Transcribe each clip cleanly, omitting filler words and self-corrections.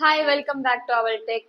Hi welcome back to our tech.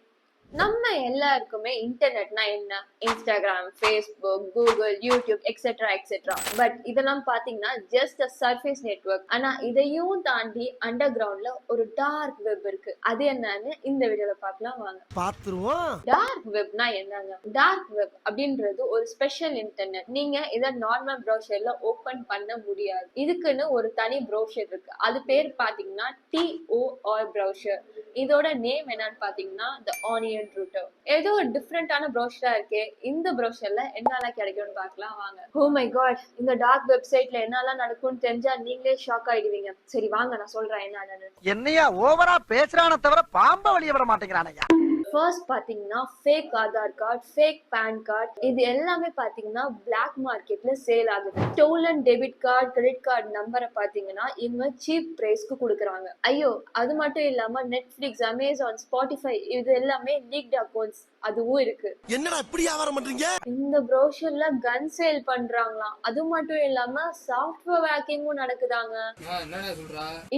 நம்ம எல்லாருக்குமே இன்டர்நெட்னா என்ன, Instagram, Facebook, Google, YouTube etcetera etcetera. But இதெல்லாம் பாத்தீங்கன்னா ஜஸ்ட் அ சர்ஃபேஸ் நெட்வொர்க். ஆனா இதையும் தாண்டி அண்டர் கிரவுண்ட்ல ஒரு டார்க் வெப் இருக்கு. அது என்னன்னு இந்த வீடியோல பார்க்கலாம் வாங்க. பாத்துருவோம். டார்க் வெப்னா என்னங்க? டார்க் வெப் அப்படின்றது ஒரு ஸ்பெஷல் இன்டர்நெட். நீங்க இதை நார்மல் ப்ரௌசர்ல ஓபன் பண்ண முடியாது. இதுக்குன்னு ஒரு தனி ப்ரௌசர் இருக்கு. அது பேர் பாத்தீங்கன்னா TOR ப்ரௌசர். இதோட நேம் என்னன்னு பாத்தீங்கன்னா த ஆனியன் ரூட்டர். ஏதோ ஒரு டிஃப்ரெண்டான ப்ரௌசரா இருக்கே. இந்த ப்ரௌசர்ல என்னெல்லாம் கிடைக்கும்னு பார்க்கலாம் வாங்க. ஓ மை காட், இந்த டார்க் வெப்சைட்ல என்னெல்லாம் நடக்கும்னு தெரிஞ்சா நீங்களே ஷாக் ஆயிடுவீங்க. சரி வாங்க நான் சொல்றேன் என்னன்னு. என்னையா ஓவரா பேசுறானே தவிர பாம்ப வெளிய விட மாட்டேங்கிறானயா. ஃபர்ஸ்ட் பாத்தீங்கன்னா fake Aadhaar card, fake PAN card, இது எல்லாமே பாத்தீங்கன்னா பிளாக் மார்க்கெட்ல சேல் ஆகுது. Stolen debit card, credit card நம்பரை பாத்தீங்கன்னா இவங்க சீப் பிரைஸ்க்கு கொடுக்குறாங்க. ஐயோ, அது மட்டும் இல்லாம நெட்ஃபிளிக்ஸ், அமேசான், ஸ்பாட்டிஃபை இது எல்லாமே லீக்ட் அக்கௌண்ட்ஸ் அதுவும் இருக்கு. என்னடா இப்படி வியாபாரம் பண்றீங்க? இந்த ப்ரௌசர்ல கன் சேல் பண்றாங்களாம். அது மட்டும் இல்லாம சாஃப்ட்வேர் ஹேக்கிங்கும் நடக்குதாங்க.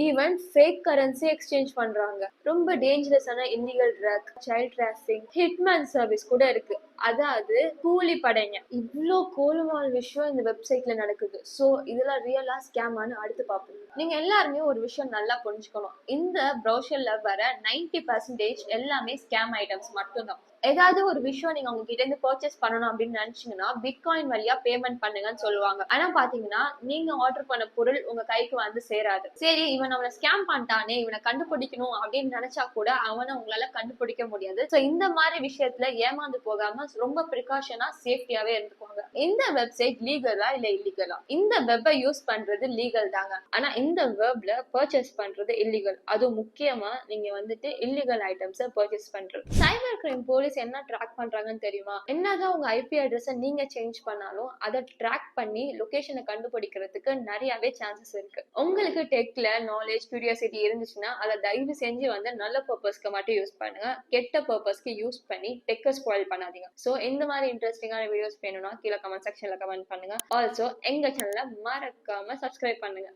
ஈவன் ஃபேக் கரன்சி எக்ஸ்சேஞ்ச் பண்றாங்க. ரொம்ப டேஞ்சரஸான illegal drug, child trafficking, hitman service கூட இருக்கு. அதாவது கூலி படைங்க. இவ்ளோ கோலுமால் விஷயம் இந்த வெப்சைட்ல நடக்குது. சோ இதெல்லாம் ரியலா ஸ்கேமான்னு அடுத்து பார்ப்போம். நீங்க எல்லாருமே ஒரு விஷயம் நல்லா புரிஞ்சுக்கணும். இந்த ப்ரௌசர்ல வர 90% எல்லாமே ஸ்கேம் ஐட்டம்ஸ் மட்டும்தான். ஏதாவது ஒரு விஷயம் நீங்க அவங்க கிட்ட இருந்து பர்ச்சேஸ் பண்ணணும் அப்படின்னு நினைச்சீங்கன்னா பிட்காயின் வழியா பேமெண்ட் பண்ணுங்கன்னு சொல்லுவாங்க. ஆனா பாத்தீங்கன்னா நீங்க ஆர்டர் பண்ண பொருள் உங்க கைக்கு வந்து சேராது. சரி, இவன் அவனை ஸ்கேம் பண்ணிட்டானே, இவனை கண்டுபிடிக்கணும் அப்படின்னு நினைச்சா கூட அவனை உங்களால கண்டுபிடிக்க முடியாது. சோ இந்த மாதிரி விஷயத்துல ஏமாந்து போகாம ரொம்ப ப்ரிகாஷனா சேஃப்டியாவே இருந்துக்குவாங்க. இந்த வெப்சைட் லீகலா இல்ல இல்லீகலா? இந்த வெப்பை யூஸ் பண்றது லீகல் தாங்க. ஆனா இந்த வெப்ல பர்ச்சேஸ் பண்றது இல்லீகல். அது முக்கியமா நீங்க வந்துட்டு இல்லீகல் ஐட்டம்ஸை பர்ச்சேஸ் பண்றது. சைபர் கிரைம் போலீஸ் என்ன ட்ராக் பண்றாங்கன்னு தெரியுமா? என்னதான் உங்க ஐபி அட்ரஸை நீங்க சேஞ்ச் பண்ணாலும் அதை ட்ராக் பண்ணி லொகேஷனை கண்டுபிடிக்கிறதுக்கு நிறையவே சான்சஸ் இருக்கு. உங்களுக்கு டெக்ல நாலேஜ், கியூரியாசிட்டி இருந்துச்சுன்னா அதை தயவு செஞ்சு வந்து நல்ல பர்பஸ்க்கு மட்டும் யூஸ் பண்ணுங்க. கெட்ட பர்பஸ்க்கு யூஸ் பண்ணி டெக்கை ஸ்பாயில் பண்ணாதீங்க. சோ இந்த மாதிரி இன்ட்ரெஸ்டிங்கான வீடியோஸ் வேணும்னா கீழே கமெண்ட் செக்ஷன்ல கமெண்ட் பண்ணுங்க. ஆல்சோ எங்க சேனலை மறக்காம சப்ஸ்கிரைப் பண்ணுங்க.